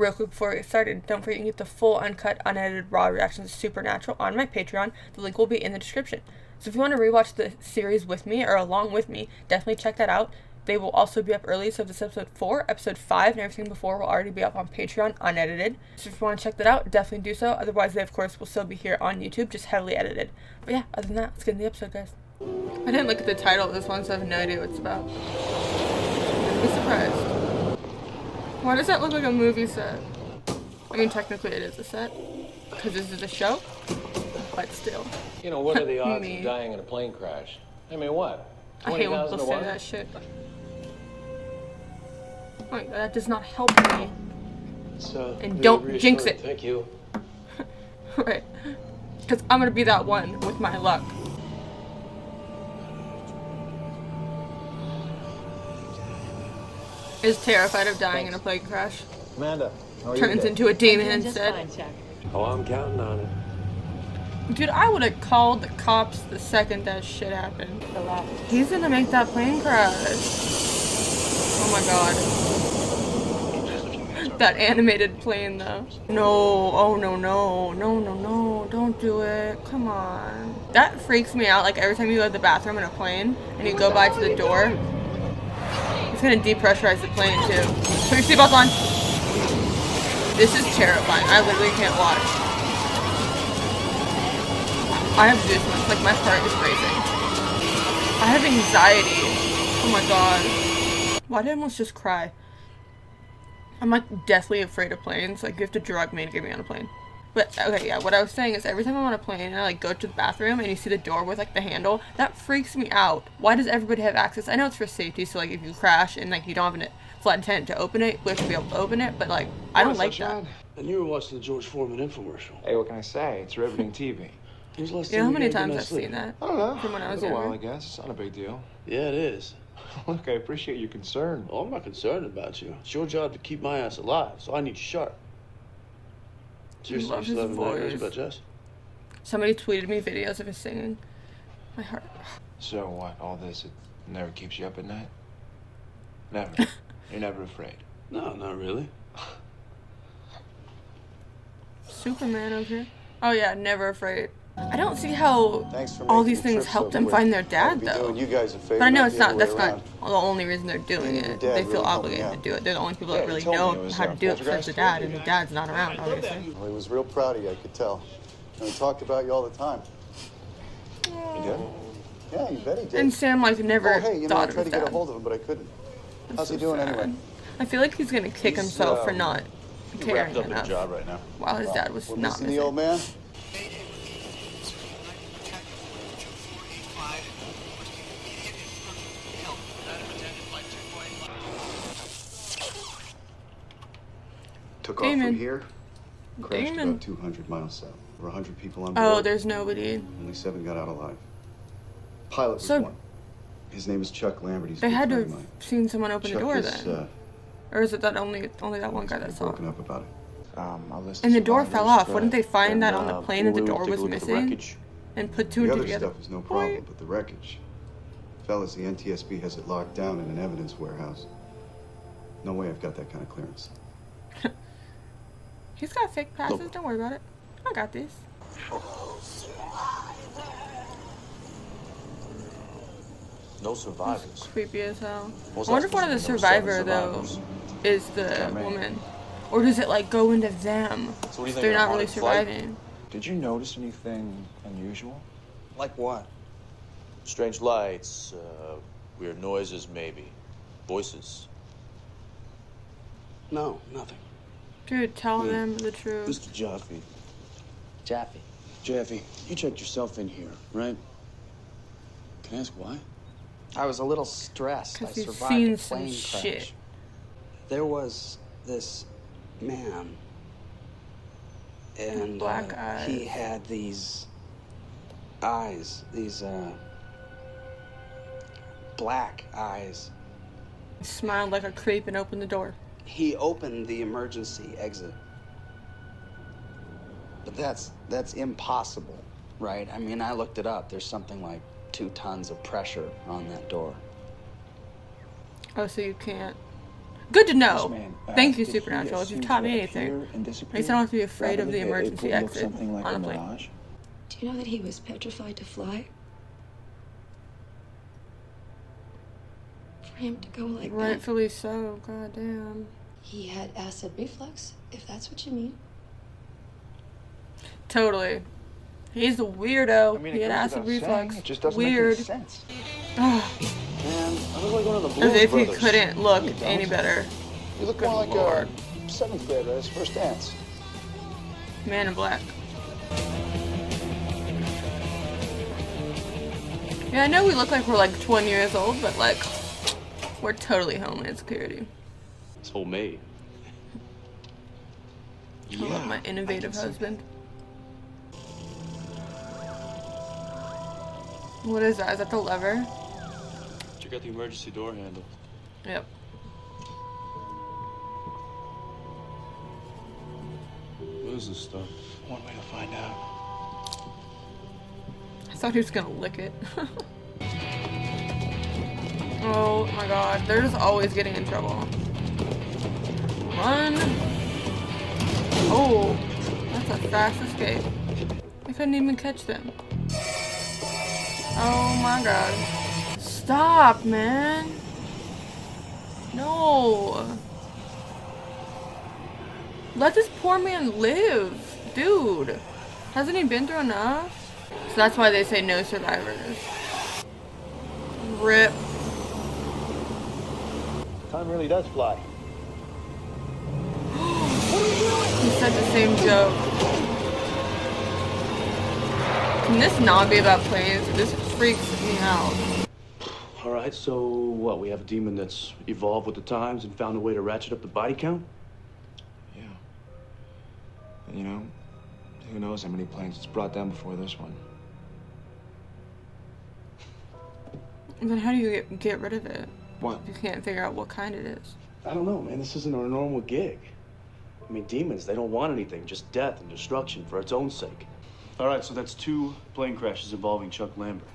Real quick before we get started, don't forget you can get the full, uncut, unedited, raw reactions to Supernatural on my Patreon. The link will be in the description. So if you want to rewatch the series with me or along with me, definitely check that out. They will also be up early, so if this is episode 4, episode 5, and everything before will already be up on Patreon, unedited. So if you want to check that out, definitely do so. Otherwise, they, of course, will still be here on YouTube, just heavily edited. But yeah, other than that, let's get into the episode, guys. I didn't look at the title of this one, so I have no idea what it's about. I'm surprised. Why does that look like a movie set? I mean, technically it is a set, because this is a show, but still. You know, what are the odds of dying in a plane crash? I mean, what? I hate when people say that shit. Oh my God, that does not help me. So, and don't jinx it. Thank you. Right. Because I'm going to be that one with my luck. Is terrified of dying in a plane crash. Amanda, how are Turns you into a demon instead. Oh, I'm counting on it. Dude, I would have called the cops the second that shit happened. He's gonna make that plane crash. Oh my God. That animated plane though. No, oh no, no, no, no, no, don't do it. Come on. That freaks me out. Like every time you go to the bathroom in a plane and you go by to the door, it's gonna depressurize the plane too. Put your seatbelt on. This is terrifying. I literally can't watch. I have goosebumps, like my heart is racing. I have anxiety. Oh my God. Why did I almost just cry? I'm like deathly afraid of planes. Like you have to drug me to get me on a plane. But okay, yeah, what I was saying is every time I'm on a plane and I like go to the bathroom and you see the door with like the handle, that freaks me out. Why does everybody have access? I know it's for safety, so like if you crash and like you don't have a flight attendant to open it, we have to be able to open it, but like I don't like that. And you were watching the George Foreman infomercial. Hey, what can I say? It's riveting TV. You know how many times I've seen that? I don't know. From when I was a while, younger. I guess. It's not a big deal. Yeah, it is. Look, I appreciate your concern. Oh, I'm not concerned about you. It's your job to keep my ass alive, so I need you sharp. Seriously, you still having nightmares about Jess? Somebody tweeted me videos of his singing. My heart. So what? All this, it never keeps you up at night? Never. You're never afraid? No, not really. Superman over here. Oh yeah, never afraid. I don't see how all these things help them find their dad though. But I know it's not. That's not the only reason they're doing it. They feel obligated to do it. They're the only people that really know how to do it besides the dad, and the dad's not around, obviously. Well, he was real proud of you, I could tell. And he talked about you all the time. He did? Yeah, you bet he did. And Sam like never I thought tried of to get a that. hold of him, but I couldn't. How's he So doing sad. anyway? I feel like he's gonna kick himself for not caring Wrapped up enough. a job right now. While his dad was We're not missing missing. the old man. Took off Damon. from here. Crashed Damon. about 200 miles south. There were 100 people on board. Oh, there's nobody. Only 7 got out alive. Pilot was So- one. His name is Chuck Lambert. He's a They good had to friend have of mine. seen someone open the Chuck door is, then. Or is it that only that one guy that saw it? broken up about it. I'll list And the some door items, fell off. but Wouldn't they find that on the then, plane and the we'll door take a was look at the missing? wreckage. And put two The and two other together? stuff is no problem, but the wreckage. Fellas, the NTSB has it locked down in an evidence warehouse. No way I've got that kind of clearance. He's got fake passes. Don't worry about it. I got this. No survivors. Creepy as hell. What's I wonder that if one of the supposed to mean? There survivor were though seven is the me. woman, or does it like go into them? So what do you think They're of not a really haunted flight? surviving. Did you notice anything unusual? Like what? Strange lights, weird noises maybe. Voices. No, nothing. Dude, tell them the truth. Mr. Jaffe. Jaffe. Jaffe, you checked yourself in here, right? Can I ask why? I was a little stressed. I 'Cause he's survived seen a some plane shit. crash. There was this man, and Black he eyes. had these eyes, these black eyes. He smiled like a creep and opened the door. He opened the emergency exit. But that's impossible, right? I mean, I looked it up. There's something like 2 tons of pressure on that door. Oh, so you can't. Good to This know. man, Thank you, if he Supernatural. If you've assumes taught me to anything, appear and at least I disappear, don't have to be afraid of rather the than emergency it look exit something like on a a plane. mirage. Do you know that he was petrified to fly? For him to go like that. Rightfully so. God damn. He had acid reflux, if that's what you mean. Totally. He's a weirdo. I mean, He it had goes acid without reflux. saying, it just doesn't Weird. make any sense. Man, I look like one of the As Blues if he Brothers. couldn't look You don't. any better. You look Good more like Lord. a 7th grader at his first dance. Man in Black. Yeah, I know we look like we're like 20 years old, but like, we're totally Homeland Security. It's homemade. I love my innovative husband. What is that? Is that the lever? Check out the emergency door handle. Yep. What is this stuff? One way to find out. I thought he was gonna lick it. Oh my god, they're just always getting in trouble. Run! Oh, that's a fast escape. I couldn't even catch them. Oh my god. Stop, man! No! Let this poor man live! Dude! Hasn't he been through enough? So that's why they say no survivors. RIP. Time really does fly. He said the same joke. Can this not be about planes? This freaks me out. All right, so what? We have a demon that's evolved with the times and found a way to ratchet up the body count? Yeah. And you know, who knows how many planes it's brought down before this one. And then how do you get rid of it? What? You can't figure out what kind it is. I don't know, man. This isn't our normal gig. I mean, demons, they don't want anything, just death and destruction for its own sake. All right, so that's 2 plane crashes involving Chuck Lambert.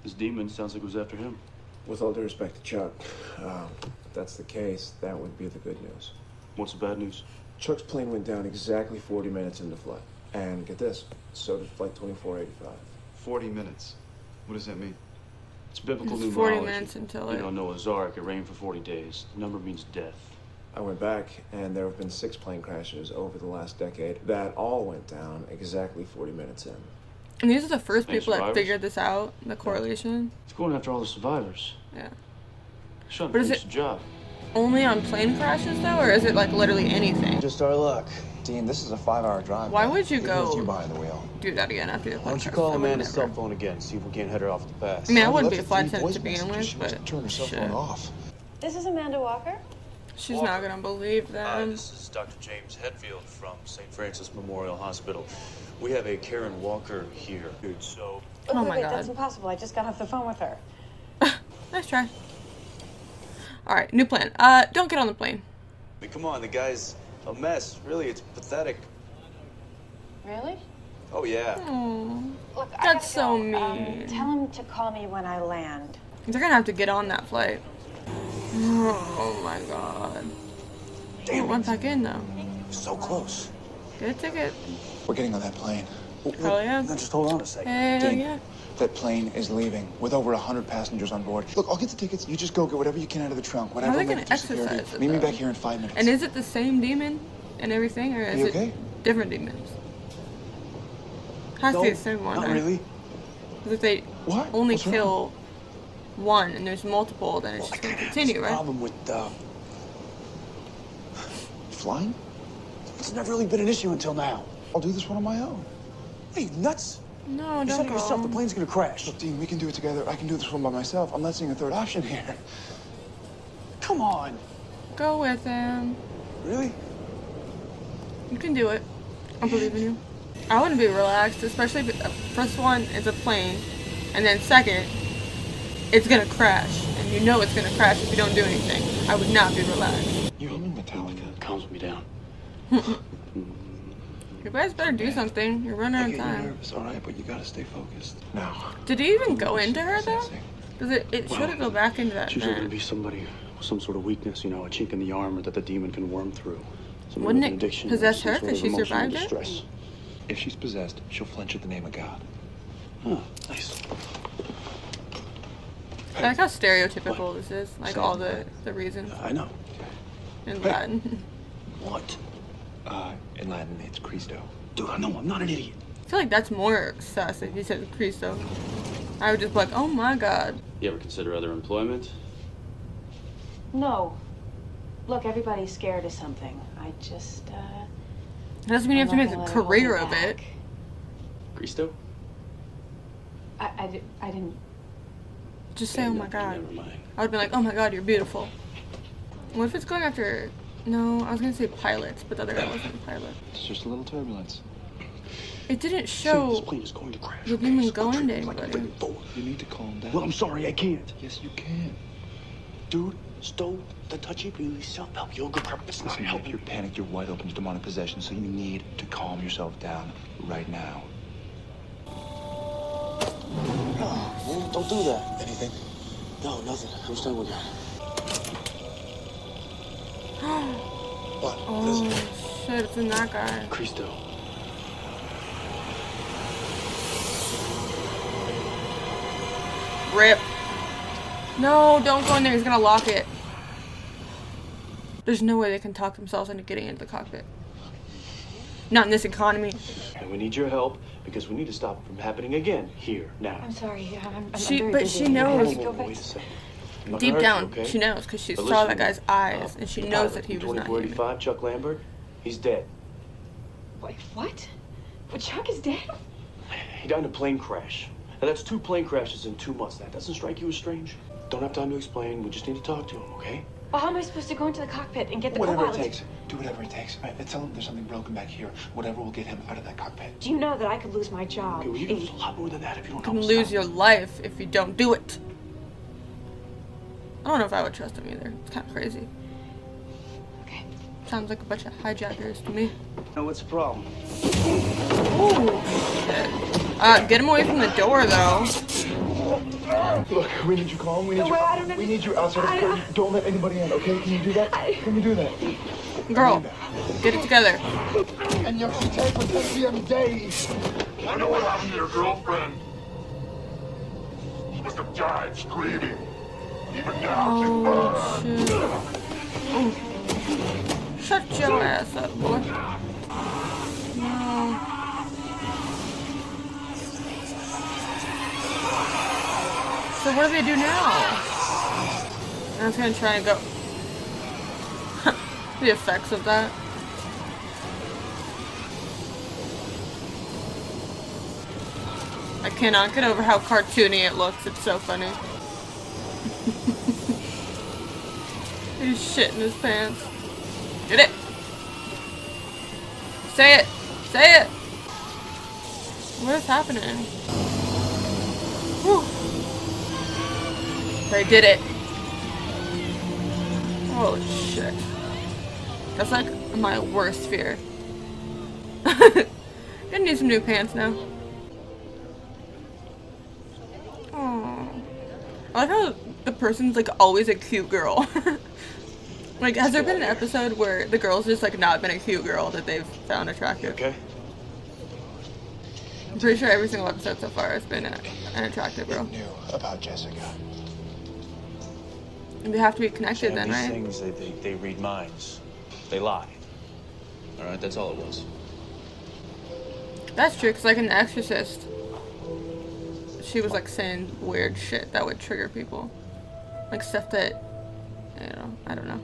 This demon sounds like it was after him. With all due respect to Chuck, if that's the case, that would be the good news. What's the bad news? Chuck's plane went down exactly 40 minutes into flight. And get this, so did Flight 2485. 40 minutes. What does that mean? It's biblical It's numerology. 40 minutes until You it... know, Noah's Ark, it rained for 40 days. The number means death. I went back, and there have been 6 plane crashes over the last decade that all went down exactly 40 minutes in. And these are the first Any people that survivors? figured this out, the correlation. It's going after all the survivors. Yeah. Shut But up, is finish it- the job. Only on plane crashes though, or is it like literally anything? Just our luck. Dean, this is a 5-hour drive. Why would you Even go- with you behind the wheel? Do that again after the Why plane don't you crash? call I would Amanda's never. cell phone again, see if we can't head her off at the pass. I mean, I She wouldn't be a left flight 3 attendant voice to begin messages. with, She must but have turned her cell shit. phone off. This is Amanda Walker. She's not gonna believe them. This is Dr. James Hetfield from St. Francis Memorial Hospital. We have a Karen Walker here. Dude, so... Oh Wait, my God. that's impossible. I just got off the phone with her. Nice try. Alright, new plan. Don't get on the plane. I mean, come on, the guy's a mess. Really, it's pathetic. Really? Oh, yeah. Oh, Look, I That's gotta so go. mean. Tell him to call me when I land. they're gonna have to get on that flight. Oh my god. Damn, went back in though. So close. Get a ticket. We're getting on that plane. Hell yeah. Now just hold on a second. Hell Dean, yeah. that plane is leaving with over 100 passengers on board. Look, I'll get the tickets. You just go get whatever you can out of the trunk. Whatever How are they will make gonna it through security. exercise it, Meet me though? back here in 5 minutes. And is it the same demon and everything, or is You it okay? different demons? Has to be the same one, not right? really. 'Cause if they What? only What's wrong? kill one and there's multiple, then it's Well, just gonna there's continue, a right? problem with flying? It's never really been an issue until now. I'll do this one on my own. Are you nuts? No, You don't said it yourself, go. the plane's gonna crash. Look, Dean, we can do it together. I can do this one by myself. I'm not seeing a third option here. Come on. Go with him. Really? You can do it. I believe in you. I wouldn't be relaxed, especially if first one is a plane, and then second, it's gonna crash, and you know it's gonna crash if you don't do anything. I would not be relaxed. You're humming Metallica. Calms me down. You guys better do something. You're running out of time. nervous, all right, but you gotta stay focused. No. Did he even go into her though? Does it shouldn't go back into that It's usually going to vent. be somebody Some sort of weakness, you know, a chink in the armor that the demon can worm through. Wouldn't it possess her because she survived it? Distress. If she's possessed, she'll flinch at the name of God. Oh, nice. I like how stereotypical this is. Like all the reasons. I know. In Latin. What? In Latin, it's Christo. Dude, I know, I'm not an idiot. I feel like that's more sus if you said Cristo. I would just be like, oh my god. You ever consider other employment? No. Look, everybody's scared of something. I just, It doesn't mean you have to make a career of it. Christo? I didn't. Just say, oh my god. Never mind. I would be like, oh my god, you're beautiful. What if it's going after... No, I was going to say pilots, but the other guy wasn't a pilot. It's just a little turbulence. It didn't show This plane is going to crash. the demon Stop going to treating me like a anybody. friggin' fool. You need to calm down. Well, I'm sorry, I can't. Yes, you can. Dude, Stowe, the touchy-feely self-help yoga practice not Listen, helping. you're panicked, you're wide open to demonic possession, so you need to calm yourself down right now. Man, don't do that. Anything? No, nothing. I'm staying with you. What? Oh shit, it's in that guy. Christo. Rip. No, don't go in there, he's gonna lock it. There's no way they can talk themselves into getting into the cockpit. Not in this economy. And we need your help because we need to stop it from happening again here now. I'm sorry. I'm She- very but busy. she I have knows. to go Wait a fix- second. I'm not Deep gonna hurt down, you, okay? she knows because she But saw listen, that guy's eyes and she the knows pilot that he from was not human. 2485, Chuck Lambert, he's dead. Wait, what? But Chuck is dead? He died in a plane crash. Now that's 2 plane crashes in 2 months. That doesn't strike you as strange? Don't have time to explain. We just need to talk to him, okay? Well, how am I supposed to go into the cockpit and get the Whatever it co-pilot? takes. Do whatever it takes. All right, tell him there's something broken back here. Whatever will get him out of that cockpit. Do you know that I could lose my job? Okay, well, you can lose a lot more than that if you don't You can help us lose out. your life if you don't do it. I don't know if I would trust him either. It's kind of crazy. Okay. Sounds like a bunch of hijackers to me. Now, what's the problem? Ooh, shit. Get him away from the door, though. Look, we need you calm. We need No, you. well, I don't know. We need you outside of the curtain. Don't let anybody in, okay? Can you do that? Can you do that? Girl, get it together. And you have to take with us the days. I know what happened to your girlfriend. She must have died screaming. Even now, she Oh, burns. shit. Ooh. Shut your ass up, boy. No. So what do they do now? I'm just gonna try and go. The effects of that. I cannot get over how cartoony it looks. It's so funny. He's shit in his pants. Get it! Say it! Say it! What is happening? Whew. They did it. Holy shit. That's like my worst fear. Gonna need some new pants now. Aww. I like how the person's like always a cute girl. Like, has there been an episode where the girl's just like not been a cute girl that they've found attractive? Okay. I'm pretty sure every single episode so far has been an attractive girl. Knew about Jessica. And they have to be connected then, These right? things, they read minds. They lie. All right, that's all it was. That's true, because like in The Exorcist, she was like saying weird shit that would trigger people. Like stuff that, I don't know.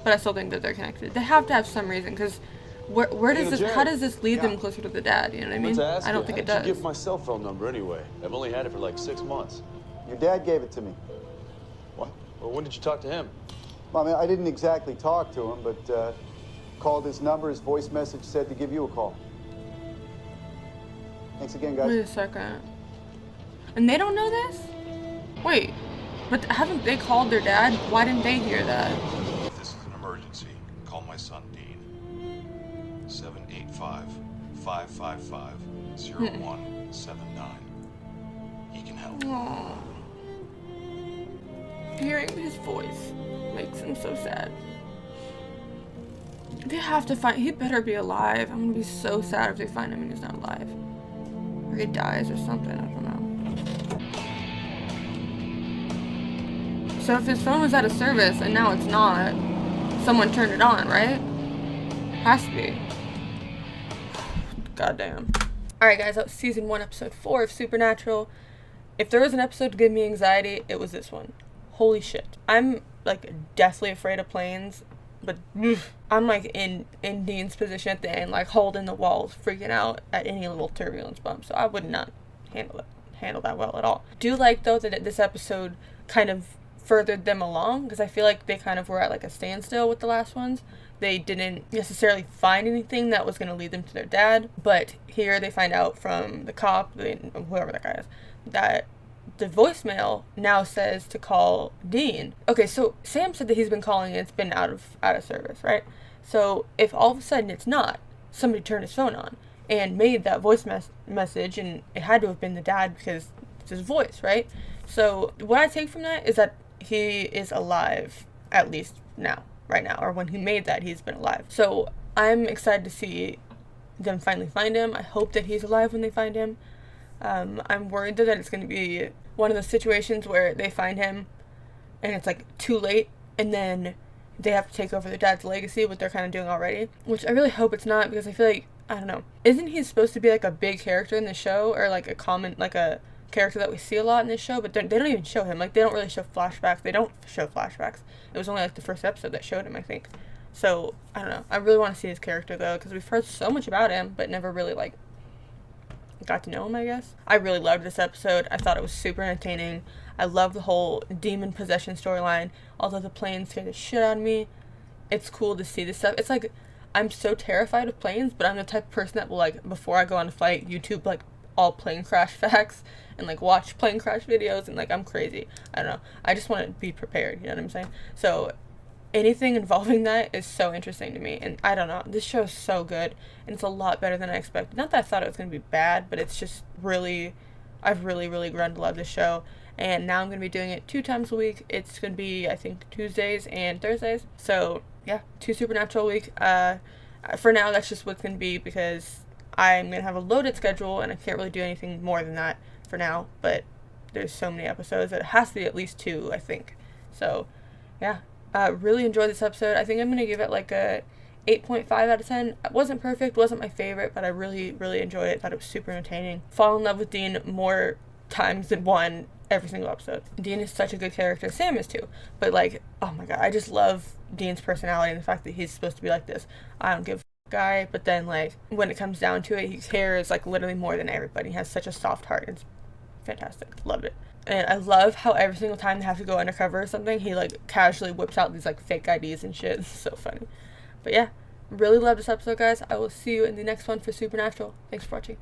But I still think that they're connected. They have to have some reason, because where does this, how does this lead them closer to the dad, you know what I mean? I don't think it does. How did you get my cell phone number anyway? I've only had it for like 6 months. Your dad gave it to me. What? Well, when did you talk to him? Well, I mean, I didn't exactly talk to him, but called his number. His voice message said to give you a call. Thanks again, guys. Wait a second. And they don't know this? Wait, but haven't they called their dad? Why didn't they hear that? If this is an emergency, call my son Dean. 785-555-0179. He can help. Aww. hearing his voice makes him so sad. They have to find, he better be alive. I'm gonna be so sad if they find him and he's not alive. Or he dies or something, I don't know. So if his phone was out of service and now it's not, someone turned it on, right? Has to be. Goddamn. Alright guys, that was season 1, episode 4 of Supernatural. If there was an episode to give me anxiety, it was this one. Holy shit. I'm like deathly afraid of planes, but I'm like in Dean's position at the end, like holding the walls, freaking out at any little turbulence bump. So I would not handle that well at all. Do like though that this episode kind of furthered them along, because I feel like they kind of were at like a standstill with the last ones. They didn't necessarily find anything that was going to lead them to their dad, but here they find out from the cop, whoever that guy is, that the voicemail now says to call Dean. Okay, so Sam said that he's been calling and it's been out of service, right? So if all of a sudden it's not, somebody turned his phone on and made that voice message, and it had to have been the dad because it's his voice, right? So what I take from that is that he is alive, at least now, right now, or when he made that, he's been alive. So I'm excited to see them finally find him. I hope that he's alive when they find him. I'm worried though that it's going to be one of those situations where they find him and it's like too late, and then they have to take over their dad's legacy, what they're kind of doing already, which I really hope it's not, because I feel like, I don't know, isn't he supposed to be like a big character in the show, or like a common, like a character that we see a lot in this show, but they don't even show him. Like, they don't really show flashbacks. They don't show flashbacks. It was only like the first episode that showed him, I think. So I don't know, I really want to see his character though, because we've heard so much about him but never really like got to know him, I guess. I really loved this episode. I thought it was super entertaining. I love the whole demon possession storyline, although the planes scared the shit out of me. It's cool to see this stuff. It's like, I'm so terrified of planes, but I'm the type of person that will, like, before I go on a flight, YouTube like all plane crash facts and like watch plane crash videos, and like, I'm crazy. I don't know, I just want to be prepared, you know what I'm saying? So anything involving that is so interesting to me, and I don't know, this show is so good, and it's a lot better than I expected. Not that I thought it was going to be bad, but it's just really, I've really grown to love this show, and now I'm going to be doing it 2 times a week. It's going to be, I think, Tuesdays and Thursdays, so yeah, 2 Supernatural a week. For now, that's just what's going to be, because I'm going to have a loaded schedule, and I can't really do anything more than that for now, but there's so many episodes that it has to be at least 2, I think. So yeah, really enjoyed this episode. I think I'm going to give it like a 8.5 out of 10. It wasn't perfect, wasn't my favorite, but I really enjoyed it. Thought it was super entertaining. Fall in love with Dean more times than one every single episode. Dean is such a good character. Sam is too. But like, oh my god, I just love Dean's personality and the fact that he's supposed to be like this I don't give a guy, but then like when it comes down to it, he cares like literally more than everybody. He has such a soft heart. It's fantastic. Loved it. And I love how every single time they have to go undercover or something, he like casually whips out these like fake IDs and shit. It's so funny. But yeah, really love this episode, guys. I will see you in the next one for Supernatural. Thanks for watching.